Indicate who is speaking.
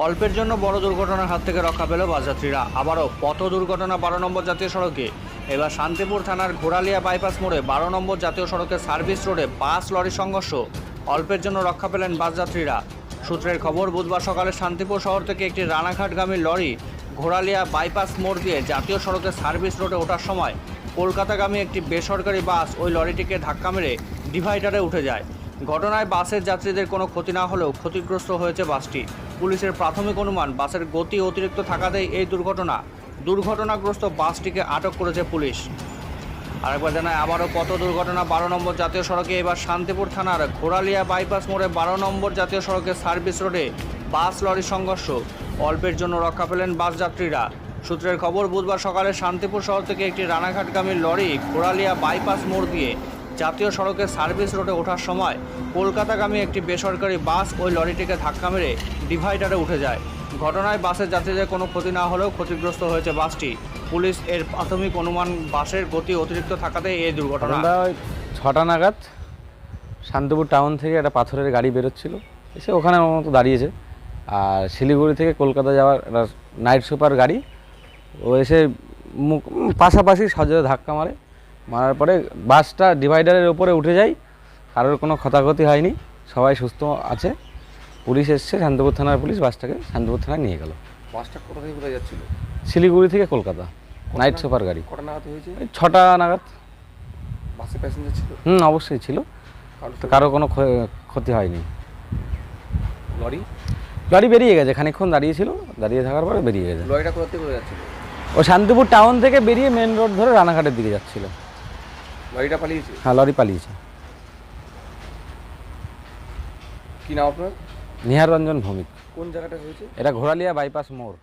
Speaker 1: অল্পের জন্য বড় দুর্ঘটনার হাত থেকে রক্ষা পেল বাসযাত্রীরা। আবারও পথ দুর্ঘটনা 12 নম্বর জাতীয় সড়কে। এবার শান্তিপুর থানার ঘোড়ালিয়া বাইপাস মোড়ে 12 নম্বর জাতীয় সড়কের সার্ভিস রোডে বাস লরি সংঘর্ষ। অল্পের জন্য রক্ষা পেলেন বাসযাত্রীরা। সূত্রের খবর, বুধবার সকালে শান্তিপুর শহর থেকে একটি রানাঘাটগামী লরি ঘোড়ালিয়া বাইপাস মোড় দিয়ে জাতীয় সড়কের সার্ভিস রোডে ওঠার সময় কলকাতাগামী একটি বেসরকারি বাস ওই লরিটিকে ধাক্কা মেরে ডিভাইডারে উঠে যায়। ঘটনায় বাসের যাত্রীদের কোনো ক্ষতি না হলেও ক্ষতিগ্রস্ত হয়েছে বাসটি। পুলিশের প্রাথমিক অনুমান, বাসের গতি অতিরিক্ত থাকাতেই এই দুর্ঘটনাগ্রস্ত বাসটিকে আটক করেছে পুলিশ। আরেকবার জানায়, আবারও পথ দুর্ঘটনা 12 নম্বর জাতীয় সড়কে। এবার শান্তিপুর থানার ঘোড়ালিয়া বাইপাস মোড়ে 12 নম্বর জাতীয় সড়কের সার্ভিস রোডে বাস লরি সংঘর্ষ। অল্পের জন্য রক্ষা পেলেন বাস যাত্রীরা। সূত্রের খবর, বুধবার সকালে শান্তিপুর শহর থেকে একটি রানাঘাটগামী লরি ঘোড়ালিয়া বাইপাস মোড় দিয়ে জাতীয় সড়কের সার্ভিস রোডে ওঠার সময় কলকাতাগামী একটি বেসরকারি বাস ওই লরিটিকে ধাক্কা মেরে ডিভাইডারে উঠে যায়। ঘটনায় বাসের যাত্রীদের কোনো ক্ষতি না হলেও ক্ষতিগ্রস্ত হয়েছে বাসটি। পুলিশ এর প্রাথমিক অনুমান, বাসের গতি অতিরিক্ত থাকাতে এই দুর্ঘটনা।
Speaker 2: 6টা নাগাদ শান্তিপুর টাউন থেকে একটা পাথরের গাড়ি বেরোচ্ছিল, এসে ওখানে আমার মতো দাঁড়িয়েছে। আর শিলিগুড়ি থেকে কলকাতা যাওয়ার একটা নাইট সুপার গাড়ি, ও এসে পাশাপাশি সজোরে ধাক্কা মারার পরে বাসটা ডিভাইডারের ওপরে উঠে যায়। কারোর কোনো ক্ষয়ক্ষতি হয়নি, সবাই সুস্থ আছে। পুলিশ এসছে, শান্তিপুর থানার পুলিশ বাসটাকে শান্তিপুর থানায় নিয়ে গেল।
Speaker 3: বাসটা কোথা থেকে কোথায় যাচ্ছিল?
Speaker 2: শিলিগুড়ি থেকে কলকাতা নাইট সুপার গাড়ি।
Speaker 3: কটা নাগাদ হয়েছে?
Speaker 2: 6টা নাগাদ।
Speaker 3: বাসে প্যাসেঞ্জার ছিল?
Speaker 2: অবশ্যই ছিল, তো কারো কোনো ক্ষতি হয়নি। লরি বেরিয়ে গেছে, খানিকক্ষণ দাঁড়িয়েছিল, দাঁড়িয়ে থাকার পরে বেরিয়ে গেছে।
Speaker 3: লরিটা কোথা থেকে কোথায় যাচ্ছিল?
Speaker 2: ও শান্তিপুর টাউন থেকে বেরিয়ে মেন রোড ধরে রানাঘাটের দিকে যাচ্ছিল।
Speaker 3: লরিটা পালিয়েছে?
Speaker 2: হ্যাঁ, লরি পালিয়েছে।
Speaker 3: কি নাম আপনার?
Speaker 2: নিহার রঞ্জন ভৌমিক।
Speaker 3: কোন জায়গাটা হয়েছে?
Speaker 2: এটা ঘোড়ালিয়া বাইপাস মোড়।